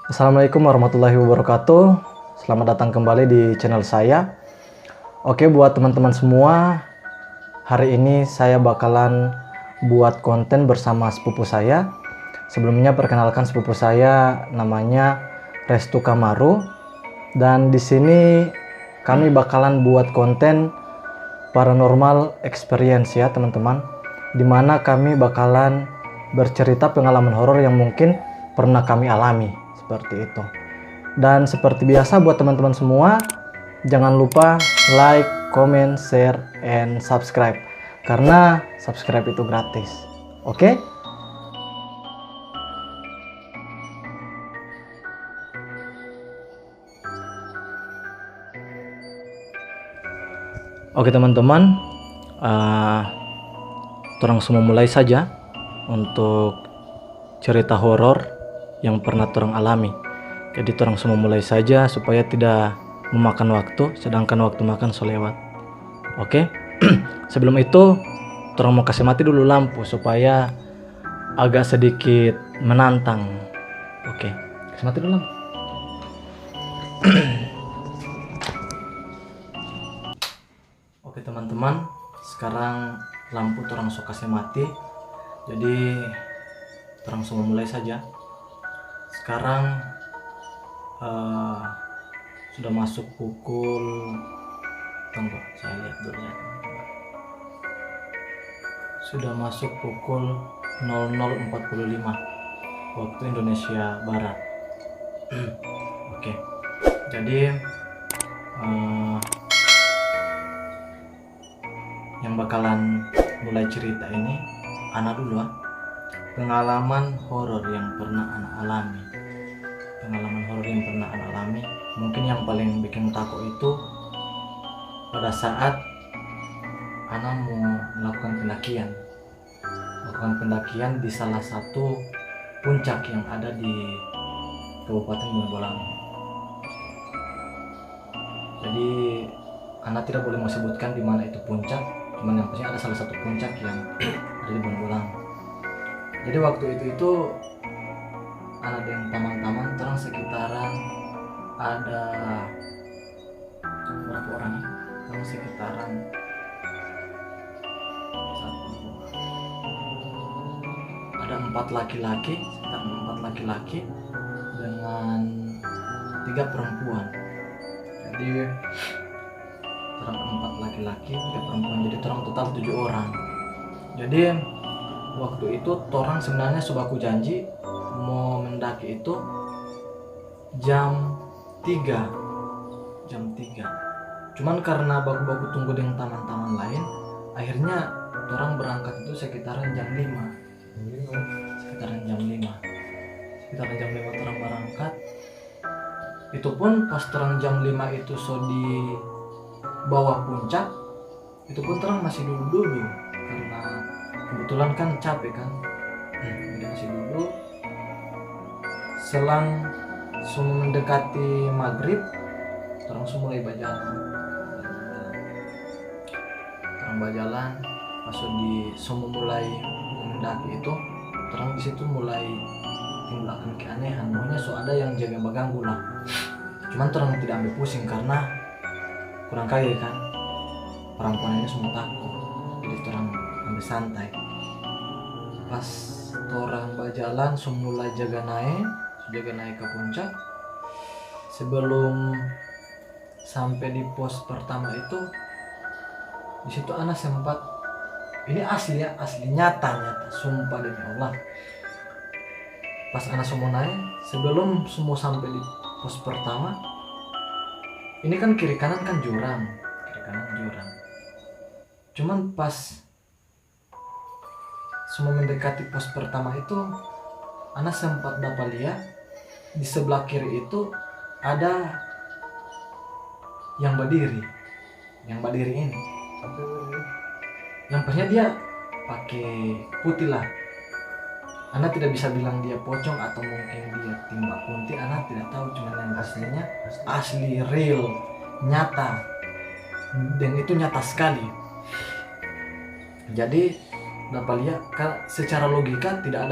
Assalamualaikum warahmatullahi wabarakatuh. Selamat datang kembali di channel saya. Oke, buat teman-teman semua, hari ini saya bakalan buat konten bersama sepupu saya. Sebelumnya perkenalkan sepupu saya, namanya Restu Kamaru. Dan di sini kami bakalan buat konten paranormal experience ya teman-teman, dimana kami bakalan bercerita pengalaman horor yang mungkin pernah kami alami, seperti itu. Dan seperti biasa buat teman-teman semua, jangan lupa like, comment, share, and subscribe, karena subscribe itu gratis. Oke? Oke teman-teman, torang semua mulai saja untuk cerita horor yang pernah torang alami. Jadi torang semua mulai saja supaya tidak memakan waktu, sedangkan waktu makan so lewat. Oke. Sebelum itu torang mau kasih mati dulu lampu supaya agak sedikit menantang. Oke, kasih mati dulu lampu. Oke teman-teman, sekarang lampu torang so kasih mati. Jadi torang semua mulai saja. Sekarang sudah masuk pukul, tunggu saya lihat dulu ya. Sudah masuk pukul 00.45 waktu Indonesia Barat. Oke. Jadi yang bakalan mulai cerita ini Ana dulu. Pengalaman horor yang pernah Ana alami. Pengalaman horor yang pernah Ana alami, mungkin yang paling bikin takut itu pada saat Ana mau melakukan pendakian di salah satu puncak yang ada di Kabupaten Bonbolang. Jadi Ana tidak boleh menyebutkan di mana itu puncak, cuman yang pasti ada salah satu puncak yang ada di Bonbolang. Jadi waktu itu Ana dan teman-teman terang sekitaran ada berapa orang ya? Terang sekitaran ada 4 laki-laki, sekitar 4 laki-laki dengan 3 perempuan. Jadi terang 4 laki-laki, 3 perempuan, jadi terang total 7 orang. Jadi waktu itu torang sebenarnya subaku janji mau mendaki itu jam 3. Cuman karena baku-baku tunggu dengan teman-teman lain, akhirnya torang berangkat itu sekitaran jam 5. Sekitaran jam 5 torang berangkat. Itu pun pas terang jam 5 itu so di bawah puncak, itu pun terang masih dulu karena kebetulan kan capek kan. Jadi masih dulu. Selang semua mendekati maghrib, terang semua mulai berjalan. Pas di semua mulai mendaki itu, terang di situ mulai timbulkan keanehan. Maunya so ada yang jaga mengganggu lah. Cuman terang tidak ambil pusing karena kurang kaya kan. Perempuannya semua takut. Jadi terang ambil santai. Pas orang berjalan semula jaga naik ke puncak. Sebelum sampai di pos pertama itu, di situ Ana sempat, ini asli nyata sumpah demi Allah. Pas Ana semua naik, sebelum semua sampai di pos pertama, ini kan kiri kanan jurang. Cuman pas semua mendekati pos pertama itu, Ana sempat dapat lihat di sebelah kiri itu ada yang berdiri ini. Yang pastinya dia pakai putih lah. Ana tidak bisa bilang dia pocong atau mungkin dia timba kunti, Ana tidak tahu. Cuman yang pastinya asli real, nyata, dan itu nyata sekali. Jadi dapat lihat secara logika tidak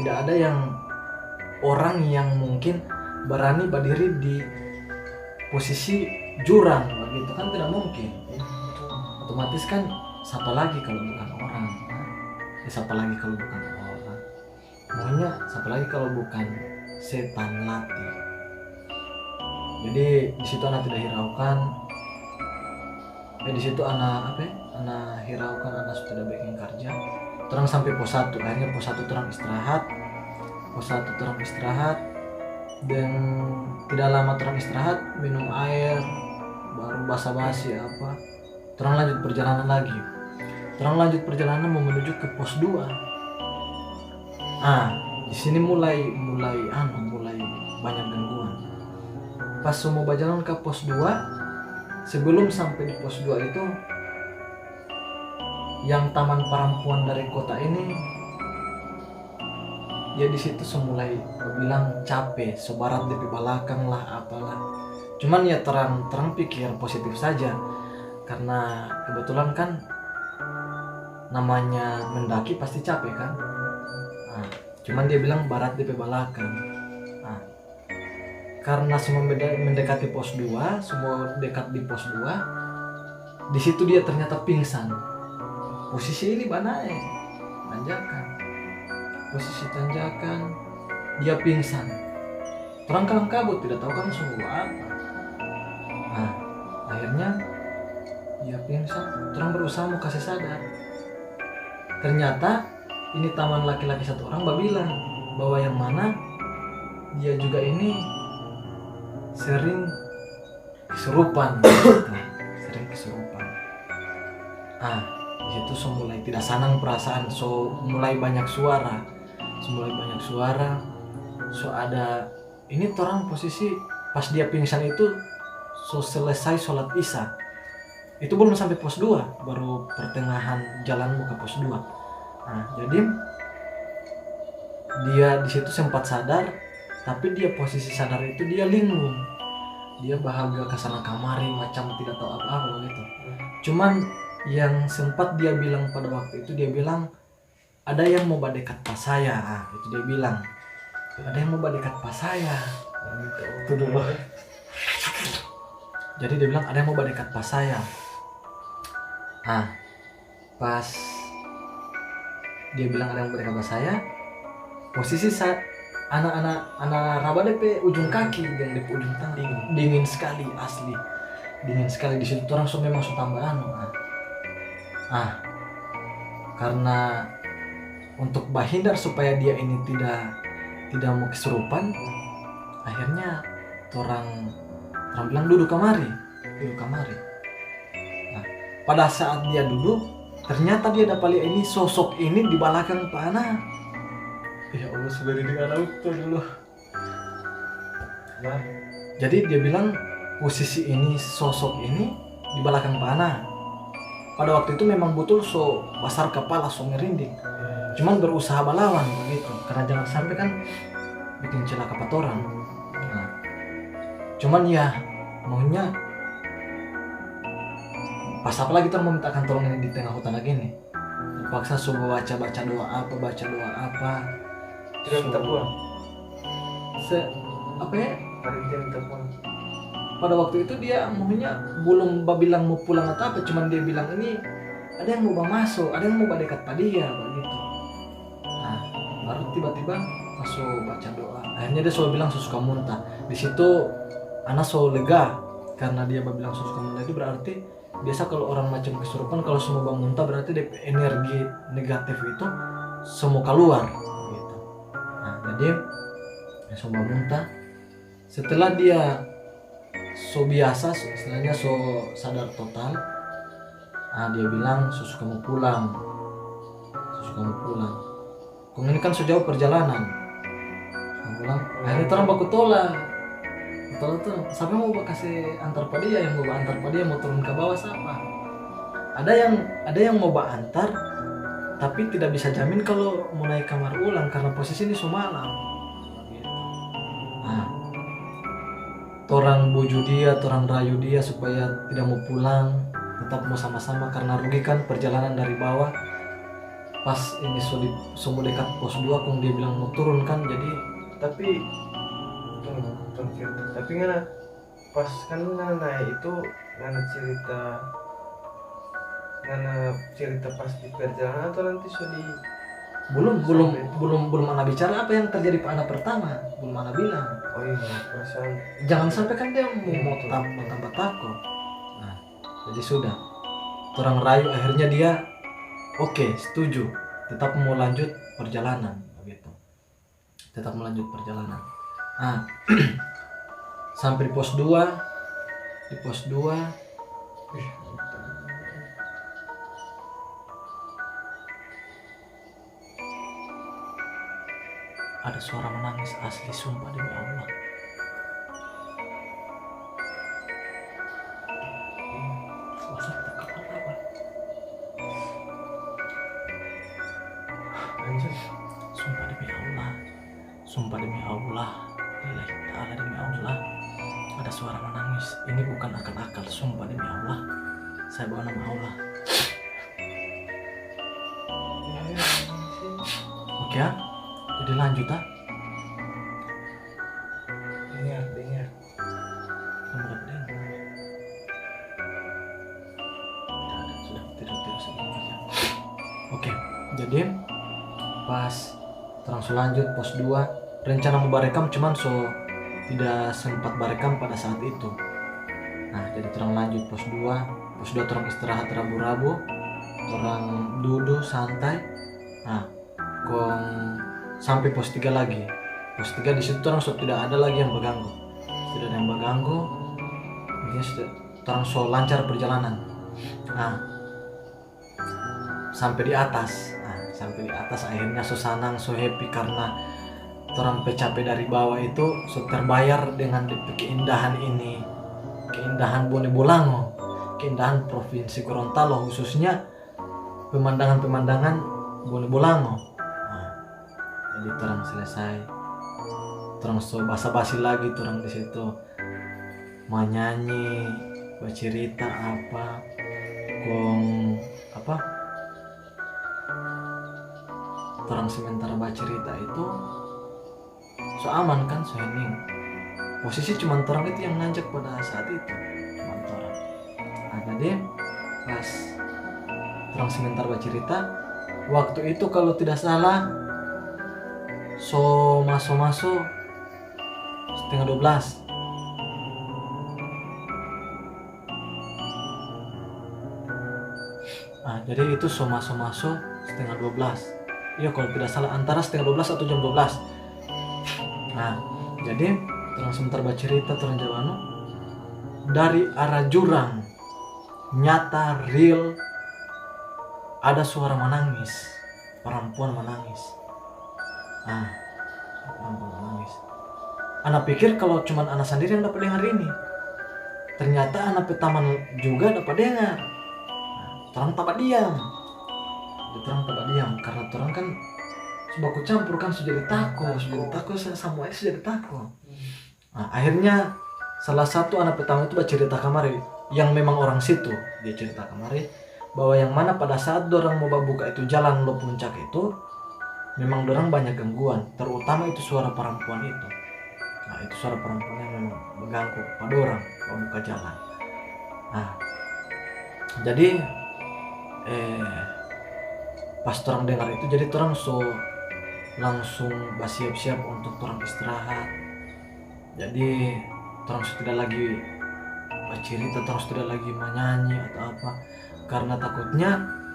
ada yang orang yang mungkin berani berdiri di posisi jurang begitu kan, tidak mungkin. Otomatis kan siapa lagi kalau bukan orang, siapa lagi kalau bukan orang, maunya siapa lagi kalau bukan setan latih. Jadi di situ anak tidak hiraukan, di situ anak hiraukan, anak sudah bikin kerja terang sampai pos 1. Akhirnya pos 1 terang istirahat, dan tidak lama terang istirahat, minum air, baru basa-basi apa, terang lanjut perjalanan mau menuju ke pos 2. Di sini mulai banyak gangguan. Pas mau berjalan ke pos 2, sebelum sampai di pos 2 itu, yang taman perempuan dari kota ini, ya di situ semulai bilang capek, sebarat DP belakang lah apalah. Cuman ya terang pikir positif saja, karena kebetulan kan namanya mendaki pasti capek kan. Cuman dia bilang barat DP belakang. Karena semua mendekati pos 2, semua dekat di pos 2, di situ dia ternyata pingsan. Posisi ini banai, tanjakan, dia pingsan. Terang kalang kabut, tidak tahu kan sungguh apa. Akhirnya dia pingsan. Terang berusaha mau kasih sadar. Ternyata ini taman laki-laki satu orang bilang bahwa yang mana dia juga ini sering kesurupan. Di situ mulai tidak senang perasaan, mulai banyak suara. Ada ini orang posisi pas dia pingsan itu selesai sholat isya. Itu belum sampai pos 2, baru pertengahan jalan mau ke pos 2. Jadi dia di situ sempat sadar, tapi dia posisi sadar itu dia linglung. Dia bahagia kesana kamari macam tidak tahu apa-apa gitu. Cuman yang sempat dia bilang pada waktu itu, dia bilang ada yang mau dekat pas saya. Itu dia bilang ada yang mau dekat pas saya. Itu dulu. Jadi dia bilang ada yang mau dekat pas saya. Pas dia bilang ada yang mau dekat pas saya, posisi saat anak raba DP ujung kaki dan DP ujung tangan dingin sekali, asli dingin sekali. Di situ orang memang tambah karena untuk menghindar supaya dia ini tidak mau kesurupan, akhirnya orang bilang duduk kamari. Pada saat dia duduk, ternyata dia dapat lihat ini sosok ini di belakang panah. Ya Allah, sudah didengar auto dulu. Jadi dia bilang posisi ini, sosok ini di belakang panah. Pada waktu itu memang betul besar kepala, merinding. Cuman berusaha melawan begitu, karena jangan sampai kan bikin celaka patoran. Cuman ya maunya pas apa lagi mau mintakan tolong ini di tengah hutan lagi nih. Terpaksa baca doa apa. Tidak minta pulang. Dia minta pulang. Pada waktu itu dia maunya belum bilang mau pulang atau apa, cuman dia bilang ini ada yang mau masuk, ada yang mau dekat pada dia begitu. Baru tiba-tiba masuk baca doa. Akhirnya dia selalu bilang suka muntah. Di situ anak selalu lega, karena dia bilang suka muntah itu berarti biasa kalau orang macam kesurupan kalau semua muntah berarti energi negatif itu semua keluar gitu. Jadi semua muntah. Setelah dia biasa, istilahnya sadar total, dia bilang susu kamu pulang. Kau ini kan sejauh perjalanan. Kamu pulang. Akhirnya terang baku tolak tuh. Sampai mau kasih antar pada dia, yang mau antar pada dia mau turun ke bawah siapa? Ada yang mau antar, tapi tidak bisa jamin kalau mau naik kamar ulang karena posisi ini malam. Torang buju dia, torang rayu dia supaya tidak mau pulang, tetap mau sama-sama karena rugi kan perjalanan dari bawah. Pas ini semua dekat pos 2, kong dia bilang mau turun kan, jadi tapi tong cerita tapi ngana pas kan ngana naik itu ngana cerita pas di perjalanan atau nanti sudah di belum ana bicara apa yang terjadi pada anak pertama, belum ana bilang. oh iya perasaan Jangan sampai kan dia mau betul. tambah takut. Nah, jadi sudah orang rayu, akhirnya dia oke, setuju, tetap mau lanjut perjalanan begitu, tetap melanjut perjalanan. Nah, sampai di pos 2 ada suara menangis asli, sumpah demi Allah. anjir Sumpah demi Allah, lillahi ta'ala, demi Allah, ada suara menangis. Ini bukan akal-akal, sumpah demi Allah, saya bawa nama Allah. Oke ya, jadi lanjut ah. dengar Kamu udah dengar? Sudah tidur sedikit ya. Oke, jadi pas terus lanjut pos 2, rencana mau barekam cuman tidak sempat barekam pada saat itu. Nah, jadi terang lanjut pos 2 terang istirahat rabu-rabu, terang duduk santai. Nah, kong sampai pos 3 lagi. Pos 3 di situ terang tidak ada lagi yang mengganggu. Tidak ada yang mengganggu. Intinya sudah terang lancar perjalanan. Nah, sampai di atas akhirnya senang, happy karena orang capek dari bawah itu terbayar dengan keindahan ini, keindahan Bone Bolango, keindahan Provinsi Gorontalo, khususnya pemandangan Bone Bolango. Nah, jadi orang selesai, orang basa-basi lagi, orang di situ menyanyi, bercerita orang sementara bercerita itu aman kan, hening. Posisi cuma orang itu yang nanjak pada saat itu, cuma orang. Nah, jadi pas orang sementara bercerita, waktu itu kalau tidak salah masuk setengah 12. Nah, jadi itu masuk setengah 12. Iya, kalau tidak salah antara setengah 12 atau jam 12. Nah, jadi terang sebentar bercerita terang jawano dari arah jurang nyata real ada suara menangis, perempuan menangis. Nah, perempuan menangis. Anak pikir kalau cuma anak sendiri yang dapat dengar ini, ternyata anak petaman juga dapat dengar. Nah, terang tak diam. Terang tak diam karena terang kan baku campur kan, sudah takut saya sama sudah takut. Nah, akhirnya salah satu anak pertama itu bercerita kamari, yang memang orang situ, dia cerita kamari bahwa yang mana pada saat dorang mau buka itu jalan lo puncak itu memang dorang banyak gangguan, terutama itu suara perempuan itu. Nah, itu suara perempuan yang memang mengganggu pada orang mau buka jalan. Nah, jadi pas orang dengar itu, jadi orang langsung bersiap-siap untuk orang istirahat. Jadi orang tidak lagi bercerita, terus tidak lagi menyanyi atau apa, karena takutnya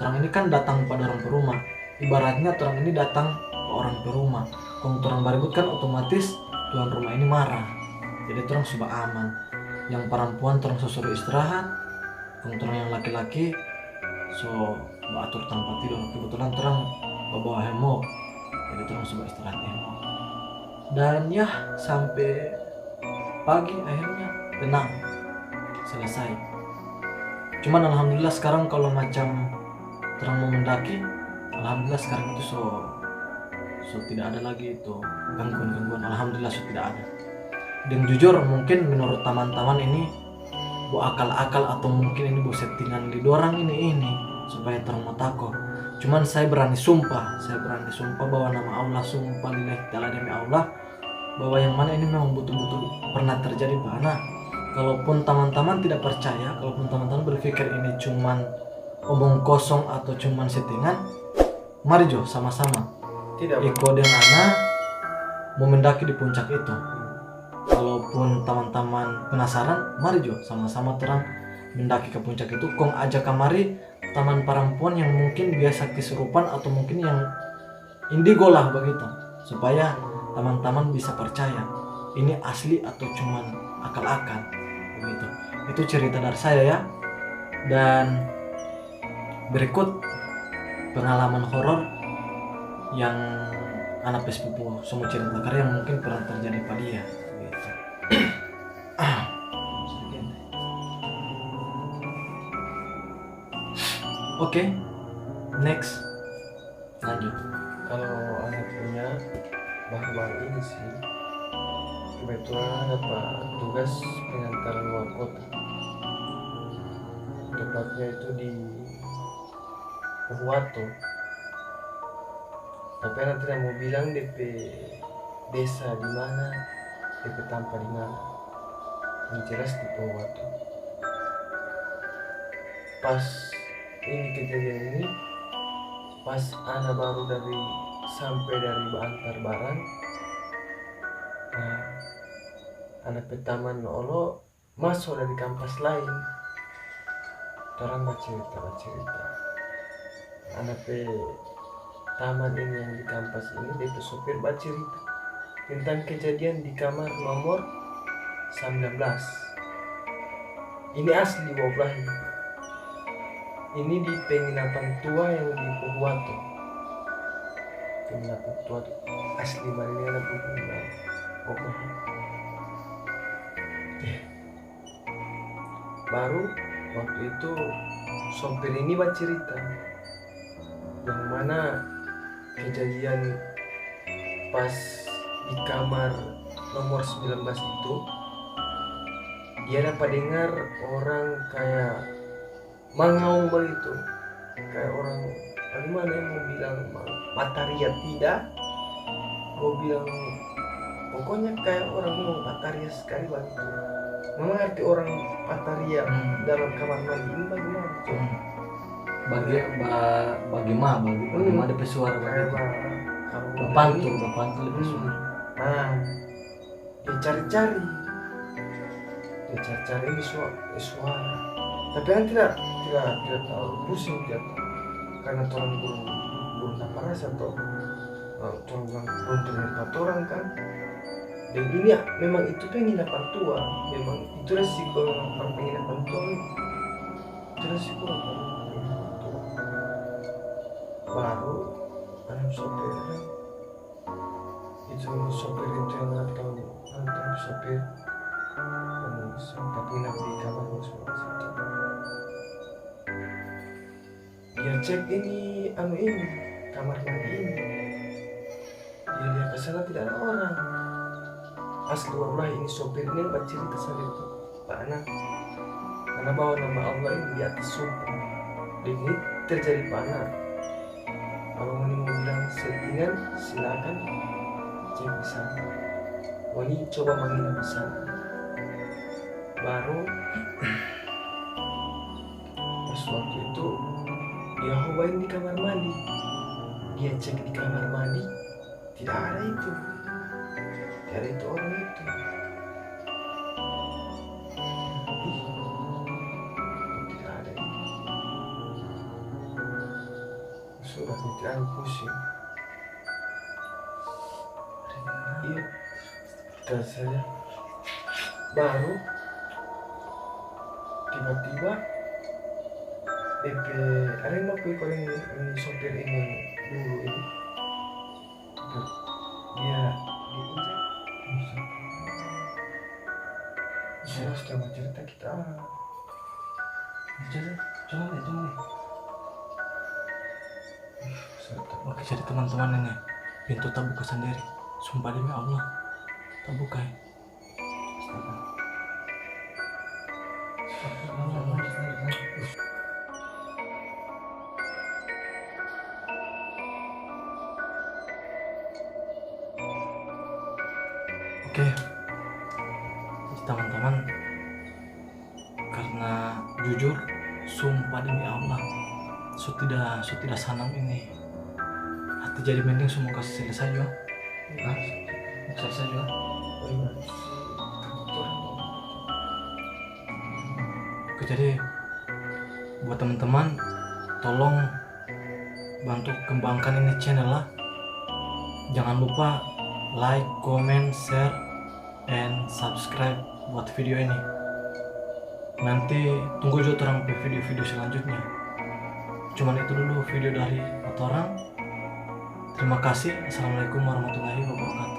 orang ini kan datang pada orang ke rumah, ibaratnya orang ini datang ke orang ke rumah, kalau orang baribut kan otomatis tuan rumah ini marah. Jadi orang sudah aman, yang perempuan orang suruh istirahat, kalau orang yang laki-laki atur tempat tidur. Kebetulan orang bawa hemok, jadi orang sudah istirahat hemok. Dan ya sampai pagi akhirnya tenang, selesai. Cuman alhamdulillah sekarang kalau macam orang mau mendaki, alhamdulillah sekarang itu tidak ada lagi itu gangguan-gangguan, alhamdulillah tidak ada. Dan jujur mungkin menurut teman-teman ini bu akal-akal atau mungkin ini bu settingan di dorang ini supaya terang takut. Cuman saya berani sumpah bahwa nama Allah, sumpah lillahi ta'ala demi Allah, bahwa yang mana ini memang betul-betul pernah terjadi Pak. Nah, kalaupun teman-teman tidak percaya, kalaupun teman-teman berpikir ini cuman omong kosong atau cuman settingan, mari Jo sama-sama Tidak Iko dan Ana mau mendaki di puncak itu. Kalaupun teman-teman penasaran, mari Jo sama-sama terang mendaki ke puncak itu. Kong ajak kamari taman perempuan yang mungkin biasa kesurupan atau mungkin yang indigo lah begitu, supaya teman-teman bisa percaya ini asli atau cuman akal-akal begitu. Itu cerita dari saya ya. Dan berikut pengalaman horor yang anak sepupu semua cerita karena yang mungkin pernah terjadi pada dia gitu. Oke, next lanjut. Kalau anak punya baru-baru ini sih kebetulan dapat tugas pengantaran luar kota, tepatnya itu di Purwato, tapi anak tidak mau bilang DP desa di mana, DP tampa di mana, yang jelas di Purwato. Pas ini kejadian ini, pas anak baru sampai dari antar barang, nah, anak petaman olo masuk dari kampus lain, orang bercerita anak taman ini yang di kampus ini dia tuh sopir bercerita tentang kejadian di kamar nomor 19. Ini asli wallahi, ini di penginapan tua yang di Purwato. Penginapan tua asli marinya anak penginapan pokoknya. Baru waktu itu sopir ini bercerita yang mana kejadian pas di kamar nomor 19 itu dia dapat dengar orang kayak mangaung begitu, kayak orang gimana yang mau bilang mataria tidak, mau bilang pokoknya kayak orang mau mataria sekali begitu. Mengerti orang pataria dalam kamar mandi ini bagaimana? Bagaimana ada pesuara Kayak begitu. Bapantul ada pesuara. Nah, dia cari-cari ini suara. Tapi kan tidak tahu pusing dia, karena orang belum dapat rasa atau orang belum terlihat orang kan. Dan ini ya, memang itu penginapan tua, memang itu resiko orang penginapan tua, itu resiko penginapan tua. Baru anak sopir itu yang nonton sopir dan sempat nginap di kamar semua situ. Dia cek ini kamar mandi ini, dia lihat ke sana tidak ada orang. Asli wallahi ini sopir ini yang bercerita sama itu Pak Anak, karena bawa nama Allah ini di atas sumpah. Dan ini terjadi Pak Anak. Kalau mau bilang settingan silakan cek di sana. Wani coba menginap di sana. Baru pas waktu itu dia hobain di kamar mandi, dia cek di kamar mandi tidak ada itu. Dari itu orang itu tidak ada ini. Sudah pikiran pusing. Iya, kita saja. Baru tiba-tiba DP ada yang mau ini sopir ini dulu ini dia diinjak. Sudah cerita kita. Coba deh. Oke, jadi teman-teman ini pintu terbuka sendiri. Sumpah demi Allah, terbuka ya. Oke, jadi teman-teman, karena jujur sumpah demi Allah sudah sanang ini hati jadi mending semua kasih selesai juga. Hah? Selesai juga. Oh iya. Oke, jadi buat teman-teman tolong bantu kembangkan ini channel lah. Jangan lupa like, comment, share, and subscribe buat video ini. Nanti tunggu juga orang video-video selanjutnya. Cuman itu dulu video dari orang. Terima kasih. Assalamualaikum warahmatullahi wabarakatuh.